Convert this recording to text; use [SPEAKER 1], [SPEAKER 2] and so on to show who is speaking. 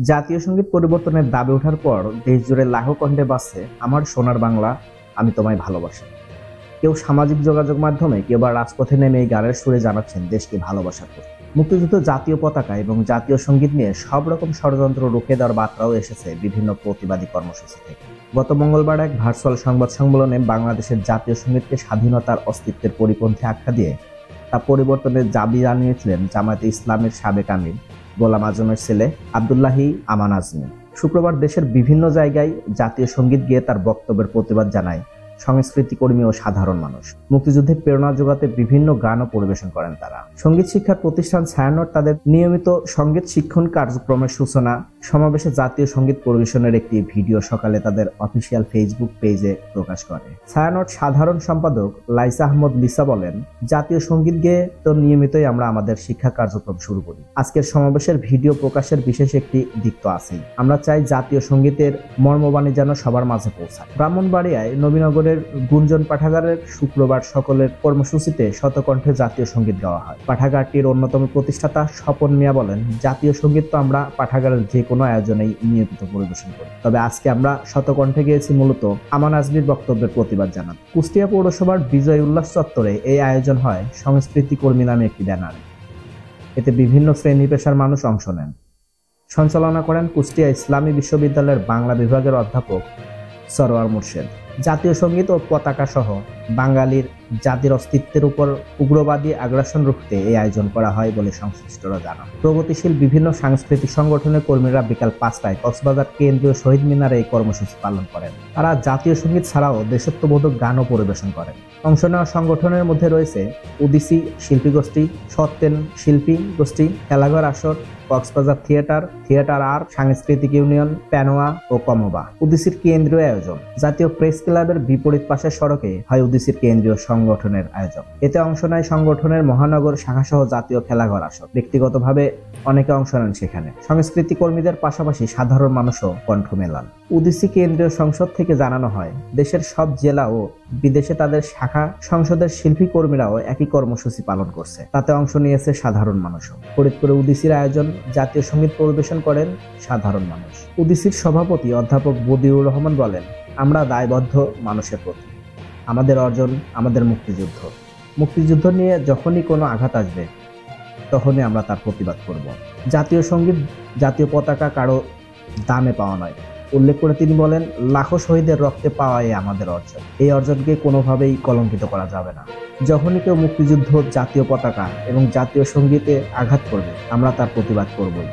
[SPEAKER 1] জাতীয় সঙ্গীত পরিবর্তনের দাবি ওঠার পর দেশ জুড়ে লাখো কণ্ঠে বাজছে আমার সোনার বাংলা, আমি তোমায় ভালোবাসি। কেউ সামাজিক যোগাযোগ মাধ্যমে, কেউ বা রাজপথে নেমে এই গানের সুরে জানাচ্ছেন দেশকে ভালোবাসার কথা। মুক্তিযুদ্ধ, জাতীয় পতাকা এবং জাতীয় সঙ্গীত নিয়ে সব রকম ষড়যন্ত্র রুখে দেওয়ার বার্তাও এসেছে বিভিন্ন প্রতিবাদী কর্মসূচি থেকে। গত মঙ্গলবার এক ভার্চুয়াল সংবাদ সম্মেলনে বাংলাদেশের জাতীয় সঙ্গীতকে স্বাধীনতার অস্তিত্বের পরিপন্থী আখ্যা দিয়ে তা পরিবর্তনের দাবি জানিয়েছিলেন জামায়াতে ইসলামের সাবেক আমির গোলাম আজমের ছেলে আব্দুল্লাহি আমান আজমি। শুক্রবার দেশের বিভিন্ন জায়গায় জাতীয় সঙ্গীত গেয়ে তার বক্তব্যের প্রতিবাদ জানায় সংস্কৃতি কর্মী ও সাধারণ মানুষ। মুক্তিযুদ্ধে প্রেরণা যোগাতে বিভিন্ন গানও পরিবেশন করেন তারা। সঙ্গীত শিক্ষার প্রতিষ্ঠান ছায়ানট তাদের নিয়মিত সঙ্গীত শিক্ষণ কার্যক্রমের সূচনা সমাবেশে জাতীয় সঙ্গীত পরিবেশনের একটি ভিডিও সকালে তাদের অফিসিয়াল ফেসবুক পেজে প্রকাশ করে। ছায়ানট সাধারণ সম্পাদক লাইসা আহমদ লিসা বলেন, জাতীয় সঙ্গীত গেয়ে তো নিয়মিতই আমরা আমাদের শিক্ষা কার্যক্রম শুরু করি। আজকের সমাবেশের ভিডিও প্রকাশের বিশেষ একটি দিক তো আছেই। আমরা চাই জাতীয় সঙ্গীতের মর্মবাণী যেন সবার মাঝে পৌঁছায়। ব্রাহ্মণবাড়িয়ায় নবীনগরের গুঞ্জন পাঠাগারের শুক্রবার সকলের কর্মসূচিতে শতকণ্ঠে জাতীয় সঙ্গীত গাওয়া হয়। পাঠাগারটির অন্যতম প্রতিষ্ঠাতা স্বপন মিয়া বলেন, জাতীয় সঙ্গীত তো আমরা পাঠাগারের যে কোনো আয়োজনেই নিয়মিত পরিবেশন করি, তবে আজকে আমরা শতকণ্ঠে গিয়েছি মূলত আমান আজমির বক্তব্যের প্রতিবাদ জানান। কুষ্টিয়া পৌরসভার বিজয় উল্লাস চত্বরে এই আয়োজন হয় সংস্কৃতি কর্মী নামে একটি ব্যানারে। এতে বিভিন্ন শ্রেণী পেশার মানুষ অংশ নেন। সঞ্চালনা করেন কুষ্টিয়া ইসলামী বিশ্ববিদ্যালয়ের বাংলা বিভাগের অধ্যাপক সরোয়ার মুর্শেদ। জাতীয় সঙ্গীত ও পতাকা সহ বাঙালির জাতির অস্তিত্বের উপর উগ্রবাদী আগ্রাসন রুখতে এই আয়োজন করা হয় বলে সংশ্লিষ্টরা জানান। প্রগতিশীল বিভিন্ন সাংস্কৃতিক সংগঠনের কর্মীরা বিকাল 5টায় কক্সবাজার কেন্দ্রীয় শহীদ মিনারে এই কর্মসূচি পালন করেন। তারা জাতীয় সঙ্গীত ছাড়াও দেশাত্মবোধক গানও পরিবেশন করেন। অংশ নেওয়া সংগঠনের মধ্যে রয়েছে উদিসি শিল্পী গোষ্ঠী, সত্যেন শিল্পী গোষ্ঠী, খেলাঘর আসর, কক্সবাজার থিয়েটার আর সাংস্কৃতিক ইউনিয়ন, প্যানোয়া ও কমোবা। উদিসির কেন্দ্রীয় আয়োজন জাতীয় প্রেস ক্লাবের বিপরীত পাশের সড়কে হয় উদিসির কেন্দ্রীয় সংগঠনের আয়োজন। এতে অংশ নেয় সংগঠনের মহানগর শাখাসহ জাতীয় খেলাঘর আসর। ব্যক্তিগতভাবে অনেকে অংশ নেন সেখানে। সংস্কৃতি কর্মীদের পাশাপাশি সাধারণ মানুষও কণ্ঠ মেলান। উদিসি কেন্দ্রীয় সংসদ থেকে জানানো হয়, দেশের সব জেলা ও বিদেশে তাদের শাখা সংসদের শিল্পী কর্মীরাও একই কর্মসূচি পালন করছে। তাতে অংশ নিয়েছে সাধারণ মানুষও। ফরিদপুরে উদিসির আয়োজন জাতীয় সঙ্গীত পরিবেশন করেন সাধারণ মানুষ। উদিসির সভাপতি অধ্যাপক বদিউর রহমান বলেন, আমরা দায়বদ্ধ মানুষের প্রতি। আমাদের অর্জন আমাদের মুক্তিযুদ্ধ নিয়ে যখনই কোনো আঘাত আসবে তখনই আমরা তার প্রতিবাদ করব। জাতীয় সঙ্গীত, জাতীয় পতাকা কারো দামে পাওয়া নয়। উল্লেখ করে তিনি বলেন, লাখো শহীদের রক্তে পাওয়াই আমাদের অর্জন। এই অর্জনকে কোনোভাবেই কলঙ্কিত করা যাবে না। যখনই কেউ মুক্তিযুদ্ধ, জাতীয় পতাকা এবং জাতীয় সঙ্গীতে আঘাত করবে, আমরা তার প্রতিবাদ করবই।